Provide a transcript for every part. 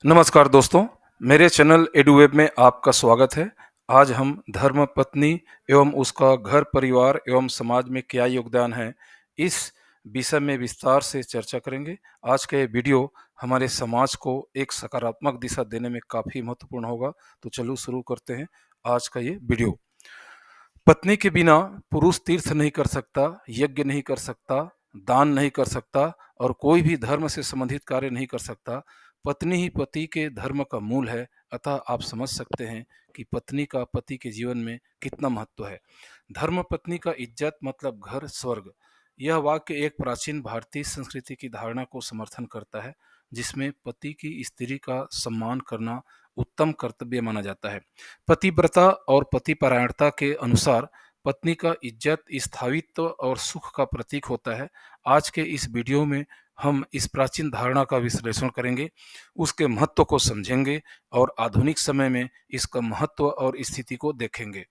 नमस्कार दोस्तों, मेरे चैनल एडुवेब में आपका स्वागत है। आज हम धर्म पत्नी एवं उसका घर परिवार एवं समाज में क्या योगदान है, इस विषय में विस्तार से चर्चा करेंगे। आज का ये वीडियो हमारे समाज को एक सकारात्मक दिशा देने में काफ़ी महत्वपूर्ण होगा। तो चलो शुरू करते हैं आज का ये वीडियो। पत्नी के बिना पुरुष तीर्थ नहीं कर सकता, यज्ञ नहीं कर सकता, दान नहीं कर सकता और कोई भी धर्म से संबंधित कार्य नहीं कर सकता। पत्नी ही पति के धर्म का मूल है। अतः आप समझ सकते हैं कि पत्नी का पति के जीवन में कितना महत्व है। धर्म पत्नी का इज्जत मतलब घर स्वर्ग। यह वाक्य एक प्राचीन भारतीय संस्कृति की धारणा को समर्थन करता है, जिसमें पति की स्त्री का सम्मान करना उत्तम कर्तव्य माना जाता है। पतिव्रता और पतिपरायणता के अनुसार पत्नी का इज्जत, स्थायित्व और सुख का प्रतीक होता है। आज के इस वीडियो में हम इस प्राचीन धारणा का विश्लेषण करेंगे, उसके महत्व को समझेंगे और आधुनिक समय में इसका महत्व और स्थिति को देखेंगे।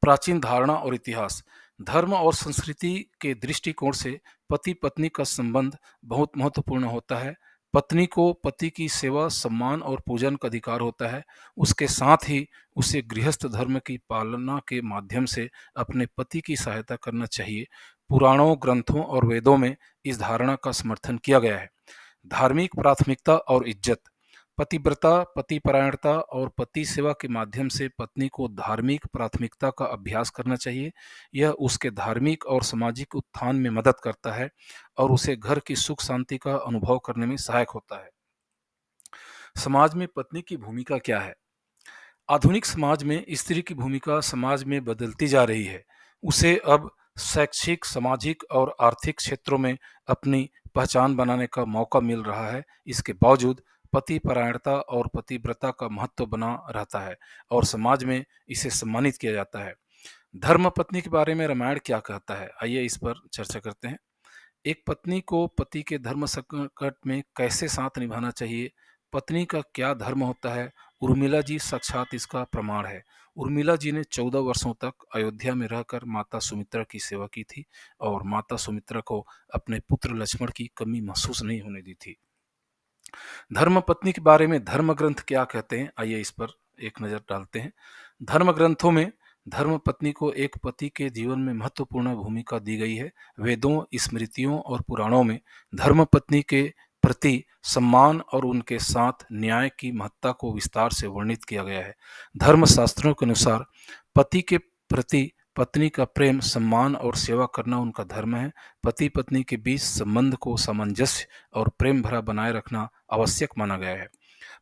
प्राचीन धारणा और इतिहास। धर्म और संस्कृति के दृष्टिकोण से पति पत्नी का संबंध बहुत महत्वपूर्ण होता है। पत्नी को पति की सेवा, सम्मान और पूजन का अधिकार होता है। उसके साथ ही उसे गृहस्थ धर्म की पालना के माध्यम से अपने पति की सहायता करना चाहिए। पुराणों, ग्रंथों और वेदों में इस धारणा का समर्थन किया गया है। धार्मिक प्राथमिकता और इज्जत। पतिव्रता, पतिपरायणता और पति सेवा के माध्यम से पत्नी को धार्मिक प्राथमिकता का अभ्यास करना चाहिए। यह उसके धार्मिक और सामाजिक उत्थान में मदद करता है और उसे घर की सुख शांति का अनुभव करने में सहायक होता है। समाज में पत्नी की भूमिका क्या है? आधुनिक समाज में स्त्री की भूमिका समाज में बदलती जा रही है। उसे अब शैक्षिक, सामाजिक और आर्थिक क्षेत्रों में अपनी पहचान बनाने का मौका मिल रहा है। इसके बावजूद पति परायणता और पतिव्रता का महत्व बना रहता है और समाज में इसे सम्मानित किया जाता है। धर्म पत्नी के बारे में रामायण क्या कहता है? आइए इस पर चर्चा करते हैं। एक पत्नी को पति के धर्म संकट में कैसे साथ निभाना चाहिए, पत्नी का क्या धर्म होता है, उर्मिला जी साक्षात इसका प्रमाण है। उर्मिला जी ने 14 वर्षों तक अयोध्या में रहकर माता सुमित्रा की सेवा की थी और माता सुमित्रा को अपने पुत्र लक्ष्मण की कमी महसूस नहीं होने दी थी। धर्म पत्नी के बारे में धर्म ग्रंथ क्या कहते हैं, आइए इस पर एक नज़र डालते हैं। धर्म ग्रंथों में धर्म पत्नी को एक पति के जीवन में महत्वपूर्ण भूमिका दी गई है। वेदों, स्मृतियों और पुराणों में धर्म पत्नी के प्रति सम्मान और उनके साथ न्याय की महत्ता को विस्तार से वर्णित किया गया है। धर्म शास्त्रों के अनुसार पति के प्रति पत्नी का प्रेम, सम्मान और सेवा करना उनका धर्म है। पति पत्नी के बीच संबंध को सामंजस्य और प्रेम भरा बनाए रखना आवश्यक माना गया है।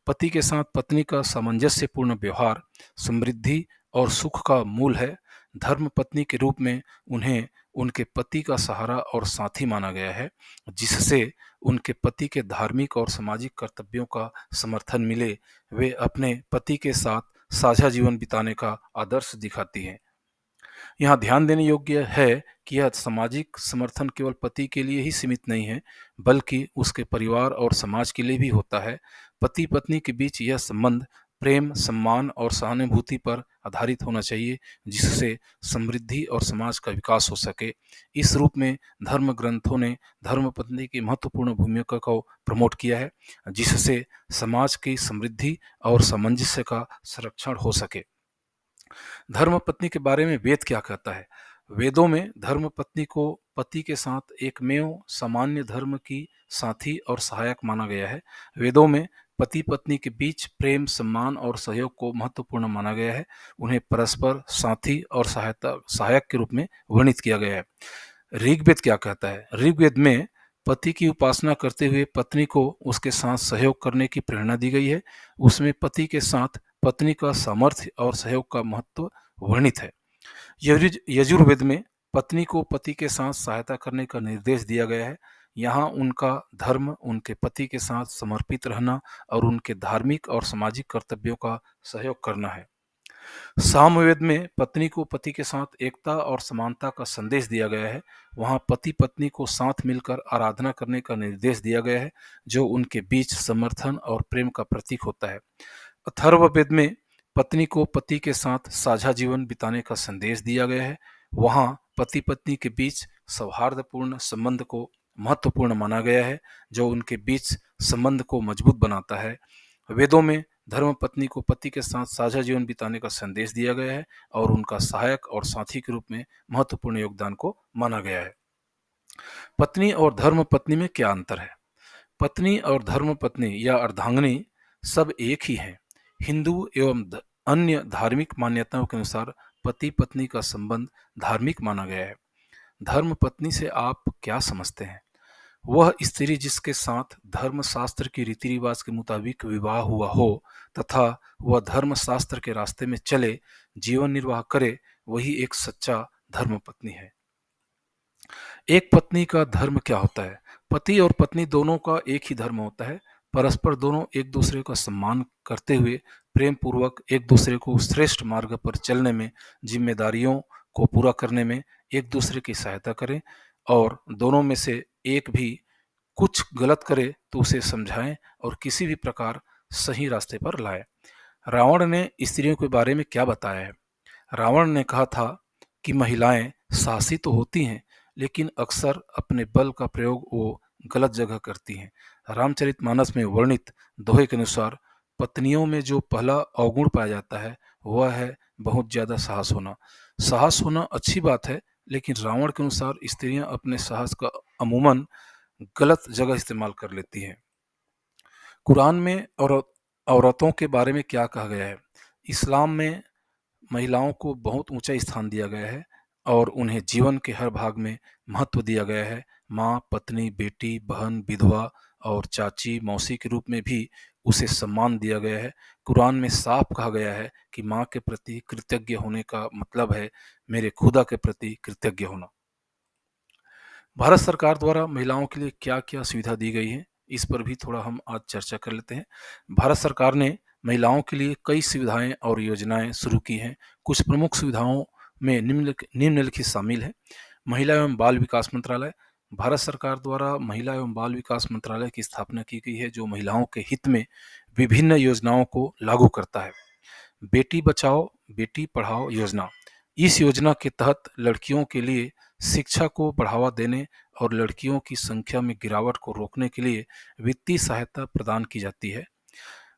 पति के साथ पत्नी का सामंजस्यपूर्ण व्यवहार समृद्धि और सुख का मूल है। धर्म पत्नी के रूप में उन्हें उनके पति का सहारा और साथी माना गया है, जिससे उनके पति के धार्मिक और सामाजिक कर्तव्यों का समर्थन मिले। वे अपने पति के साथ साझा जीवन बिताने का आदर्श दिखाती हैं। यहाँ ध्यान देने योग्य है कि यह सामाजिक समर्थन केवल पति के लिए ही सीमित नहीं है, बल्कि उसके परिवार और समाज के लिए भी होता है। पति पत्नी के बीच यह संबंध प्रेम, सम्मान और सहानुभूति पर आधारित होना चाहिए, जिससे समृद्धि और समाज का विकास हो सके। इस रूप में धर्म ग्रंथों ने धर्म पत्नी की महत्वपूर्ण भूमिका को प्रमोट किया है, जिससे समाज की समृद्धि और सामंजस्य का संरक्षण हो सके। धर्म पत्नी के बारे में वेद क्या कहता है? वेदों में धर्म पत्नी को पति के साथ एकमेव सामान्य धर्म की साथी और सहायक माना गया है। वेदों में पति पत्नी के बीच प्रेम, सम्मान और सहयोग को महत्वपूर्ण माना गया है। उन्हें परस्पर साथी और सहायक के रूप में वर्णित किया गया है। ऋग्वेद क्या कहता है? ऋग्वेद में पति की उपासना करते हुए पत्नी को उसके साथ सहयोग करने की प्रेरणा दी गई है। उसमें पति के साथ पत्नी का सामर्थ्य और सहयोग का महत्व वर्णित है। यजुर्वेद में पत्नी को पति के साथ सहायता करने का निर्देश दिया गया है। यहाँ उनका धर्म उनके पति के साथ समर्पित रहना और उनके धार्मिक और सामाजिक कर्तव्यों का सहयोग करना है। सामवेद में पत्नी को पति के साथ एकता और समानता का संदेश दिया गया है। वहाँ पति पत्नी को साथ मिलकर आराधना करने का निर्देश दिया गया है, जो उनके बीच समर्थन और प्रेम का प्रतीक होता है। अथर्ववेद में पत्नी को पति के साथ साझा जीवन बिताने का संदेश दिया गया है। वहाँ पति पत्नी के बीच सौहार्दपूर्ण संबंध को महत्वपूर्ण माना गया है, जो उनके बीच संबंध को मजबूत बनाता है। वेदों में धर्मपत्नी को पति के साथ साझा जीवन बिताने का संदेश दिया गया है और उनका सहायक और साथी के रूप में महत्वपूर्ण योगदान को माना गया है। पत्नी और धर्मपत्नी में क्या अंतर है? पत्नी और धर्मपत्नी या अर्धांगिनी सब एक ही हैं। हिंदू एवं अन्य धार्मिक मान्यताओं के अनुसार पति पत्नी का संबंध धार्मिक माना गया है। धर्मपत्नी से आप क्या समझते हैं? वह स्त्री जिसके साथ धर्मशास्त्र की रीति रिवाज के मुताबिक विवाह हुआ हो तथा वह धर्मशास्त्र के रास्ते में चले, जीवन निर्वाह करे, वही एक सच्चा धर्मपत्नी है। एक पत्नी का धर्म क्या होता है? पति और पत्नी दोनों का एक ही धर्म होता है। परस्पर दोनों एक दूसरे का सम्मान करते हुए प्रेम पूर्वक एक दूसरे को श्रेष्ठ मार्ग पर चलने में, जिम्मेदारियों को पूरा करने में एक दूसरे की सहायता करें और दोनों में से एक भी कुछ गलत करे तो उसे समझाएं और किसी भी प्रकार सही रास्ते पर लाएं। रावण ने स्त्रियों के बारे में क्या बताया है? रावण ने कहा था कि महिलाएं साहसी तो होती हैं, लेकिन अक्सर अपने बल का प्रयोग वो गलत जगह करती हैं। रामचरितमानस में वर्णित दोहे के अनुसार पत्नियों में जो पहला अवगुण पाया जाता है वह है बहुत ज्यादा साहस होना। साहस होना अच्छी बात है, लेकिन रावण के अनुसार स्त्रियां अपने साहस का अमूमन गलत जगह इस्तेमाल कर लेती हैं। कुरान में औरतों के बारे में क्या कहा गया है? इस्लाम में महिलाओं को बहुत ऊंचा स्थान दिया गया है और उन्हें जीवन के हर भाग में महत्व दिया गया है। माँ, पत्नी, बेटी, बहन, विधवा और चाची, मौसी के रूप में भी उसे सम्मान दिया गया है। कुरान में साफ कहा गया है कि माँ के प्रति कृतज्ञ होने का मतलब है मेरे खुदा के प्रति कृतज्ञ होना। भारत सरकार द्वारा महिलाओं के लिए क्या क्या सुविधा दी गई है, इस पर भी थोड़ा हम आज चर्चा कर लेते हैं। भारत सरकार ने महिलाओं के लिए कई सुविधाएं और योजनाएं शुरू की हैं। कुछ प्रमुख सुविधाओं में निम्नलिखित शामिल है। महिला एवं बाल विकास मंत्रालय। भारत सरकार द्वारा महिला एवं बाल विकास मंत्रालय की स्थापना की गई है, जो महिलाओं के हित में विभिन्न योजनाओं को लागू करता है। बेटी बचाओ बेटी पढ़ाओ योजना। इस योजना के तहत लड़कियों के लिए शिक्षा को बढ़ावा देने और लड़कियों की संख्या में गिरावट को रोकने के लिए वित्तीय सहायता प्रदान की जाती है।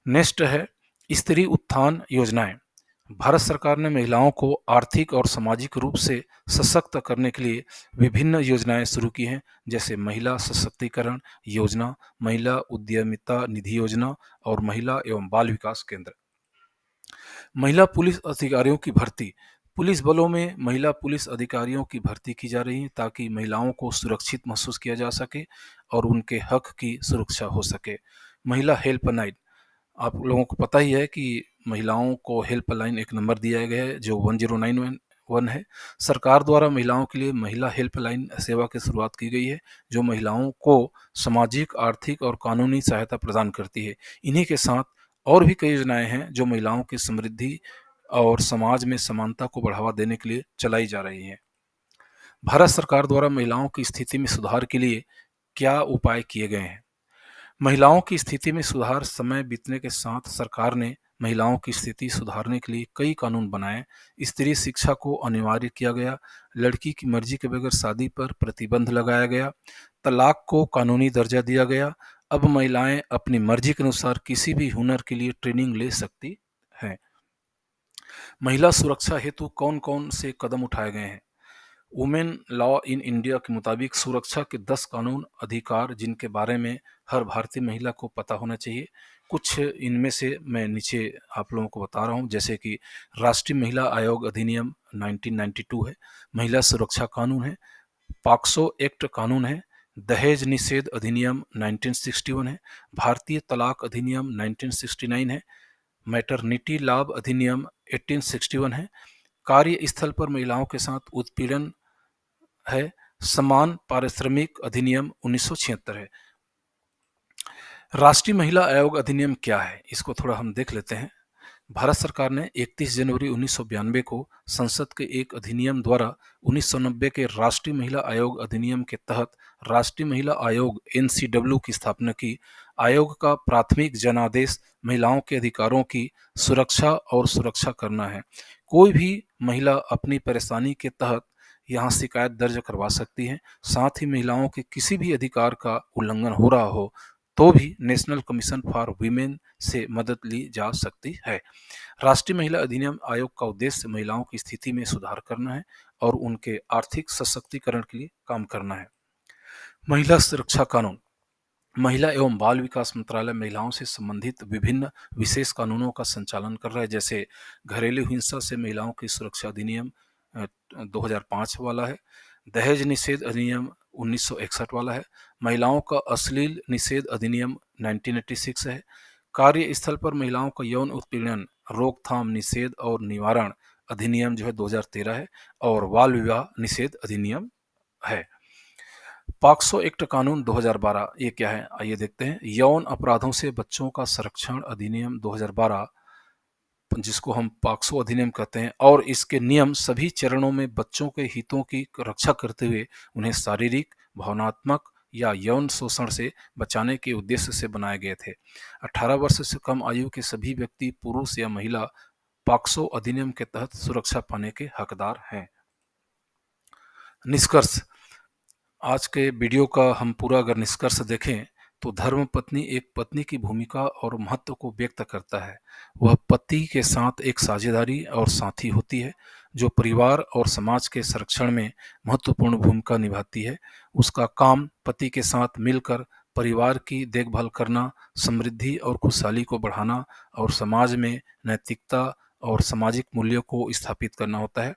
नेक्स्ट है स्त्री उत्थान योजनाएं। भारत सरकार ने महिलाओं को आर्थिक और सामाजिक रूप से सशक्त करने के लिए विभिन्न योजनाएं शुरू की हैं, जैसे महिला सशक्तिकरण योजना, महिला उद्यमिता निधि योजना और महिला एवं बाल विकास केंद्र। महिला पुलिस अधिकारियों की भर्ती। पुलिस बलों में महिला पुलिस अधिकारियों की भर्ती की जा रही है ताकि महिलाओं को सुरक्षित महसूस किया जा सके और उनके हक की सुरक्षा हो सके। महिला हेल्पलाइन। आप लोगों को पता ही है कि महिलाओं को हेल्पलाइन एक नंबर दिया गया है जो 1091 है। सरकार द्वारा महिलाओं के लिए महिला हेल्पलाइन सेवा की शुरुआत की गई है, जो महिलाओं को सामाजिक, आर्थिक और कानूनी सहायता प्रदान करती है। इन्हीं के साथ और भी कई योजनाएं हैं जो महिलाओं की समृद्धि और समाज में समानता को बढ़ावा देने के लिए चलाई जा रही हैं। भारत सरकार द्वारा महिलाओं की स्थिति में सुधार के लिए क्या उपाय किए गए हैं? महिलाओं की स्थिति में सुधार। समय बीतने के साथ सरकार ने महिलाओं की स्थिति सुधारने के लिए कई कानून बनाए। स्त्री शिक्षा को अनिवार्य किया गया। लड़की की मर्जी के बगैर शादी पर प्रतिबंध लगाया गया। तलाक को कानूनी दर्जा दिया गया। अब महिलाएं अपनी मर्जी के अनुसार किसी भी हुनर के लिए ट्रेनिंग ले सकती हैं। महिला सुरक्षा हेतु कौन कौन से कदम उठाए गए हैं? वुमेन लॉ इन इंडिया के मुताबिक सुरक्षा के 10 कानून अधिकार जिनके बारे में हर भारतीय महिला को पता होना चाहिए। कुछ इनमें से मैं नीचे आप लोगों को बता रहा हूँ, जैसे कि राष्ट्रीय महिला आयोग अधिनियम 1992 है, महिला सुरक्षा कानून है, पॉक्सो एक्ट कानून है, दहेज निषेध अधिनियम 1961 है, भारतीय तलाक अधिनियम 1969 है, मैटरनिटी लाभ अधिनियम 1861 है, कार्यस्थल पर महिलाओं के साथ उत्पीड़न है, समान पारिश्रमिक अधिनियम 1976 है। राष्ट्रीय महिला आयोग अधिनियम क्या है, इसको थोड़ा हम देख लेते हैं। भारत सरकार ने 31 जनवरी 1992 को संसद के एक अधिनियम द्वारा 1990 के राष्ट्रीय महिला आयोग अधिनियम के तहत राष्ट्रीय महिला आयोग NCW की स्थापना की। आयोग का प्राथमिक जनादेश महिलाओं के अधिकारों की सुरक्षा और सुरक्षा करना है। कोई भी महिला अपनी परेशानी के तहत यहाँ शिकायत दर्ज करवा सकती हैं। साथ ही महिलाओं के किसी भी अधिकार का उल्लंघन हो रहा हो तो भी नेशनल कमीशन फॉर वीमेन से मदद ली जा सकती है। राष्ट्रीय महिला अधिनियम आयोग का उद्देश्य महिलाओं की स्थिति में सुधार करना है और उनके आर्थिक सशक्तिकरण के लिए काम करना है। महिला सुरक्षा कानून। महिला एवं बाल विकास मंत्रालय महिलाओं से संबंधित विभिन्न विशेष कानूनों का संचालन कर रहा है, जैसे घरेलू हिंसा से महिलाओं की सुरक्षा अधिनियम 2005 वाला है, दहेज निषेध अधिनियम 1961 वाला है, महिलाओं का अश्लील निषेध अधिनियम 1986 है, कार्यस्थल पर महिलाओं का यौन उत्पीड़न रोकथाम निषेध और निवारण अधिनियम जो है 2013 है, और बाल विवाह निषेध अधिनियम है। पॉक्सो एक्ट कानून 2012 ये क्या है आइए देखते हैं। यौन अपराधों से बच्चों का संरक्षण अधिनियम 2012 जिसको हम पॉक्सो अधिनियम कहते हैं, और इसके नियम सभी चरणों में बच्चों के हितों की रक्षा करते हुए उन्हें शारीरिक, भावनात्मक या यौन शोषण से बचाने के उद्देश्य से बनाए गए थे। 18 वर्ष से कम आयु के सभी व्यक्ति, पुरुष या महिला, पॉक्सो अधिनियम के तहत सुरक्षा पाने के हकदार हैं। निष्कर्ष। आज के वीडियो का हम पूरा अगर निष्कर्ष देखें तो धर्मपत्नी एक पत्नी की भूमिका और महत्व को व्यक्त करता है। वह पति के साथ एक साझेदारी और साथी होती है जो परिवार और समाज के संरक्षण में महत्वपूर्ण भूमिका निभाती है। उसका काम पति के साथ मिलकर परिवार की देखभाल करना, समृद्धि और खुशहाली को बढ़ाना और समाज में नैतिकता और सामाजिक मूल्यों को स्थापित करना होता है।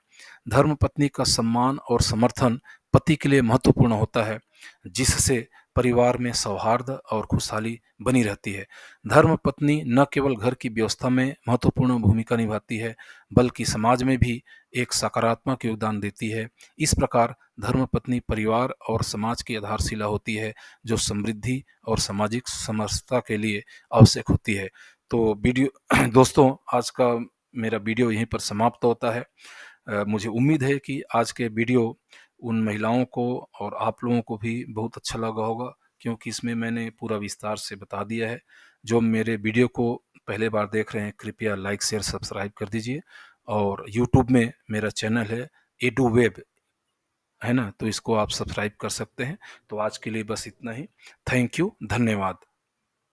धर्मपत्नी का सम्मान और समर्थन पति के लिए महत्वपूर्ण होता है, जिससे परिवार में सौहार्द और खुशहाली बनी रहती है। धर्मपत्नी न केवल घर की व्यवस्था में महत्वपूर्ण भूमिका निभाती है, बल्कि समाज में भी एक सकारात्मक योगदान देती है। इस प्रकार धर्मपत्नी परिवार और समाज की आधारशिला होती है, जो समृद्धि और सामाजिक समरसता के लिए आवश्यक होती है। तो वीडियो दोस्तों, आज का मेरा वीडियो यहीं पर समाप्त होता है। मुझे उम्मीद है कि आज के वीडियो उन महिलाओं को और आप लोगों को भी बहुत अच्छा लगा होगा, क्योंकि इसमें मैंने पूरा विस्तार से बता दिया है। जो मेरे वीडियो को पहले बार देख रहे हैं, कृपया लाइक, शेयर, सब्सक्राइब कर दीजिए। और यूट्यूब में मेरा चैनल है एडू वेब, है ना, तो इसको आप सब्सक्राइब कर सकते हैं। तो आज के लिए बस इतना ही। थैंक यू, धन्यवाद।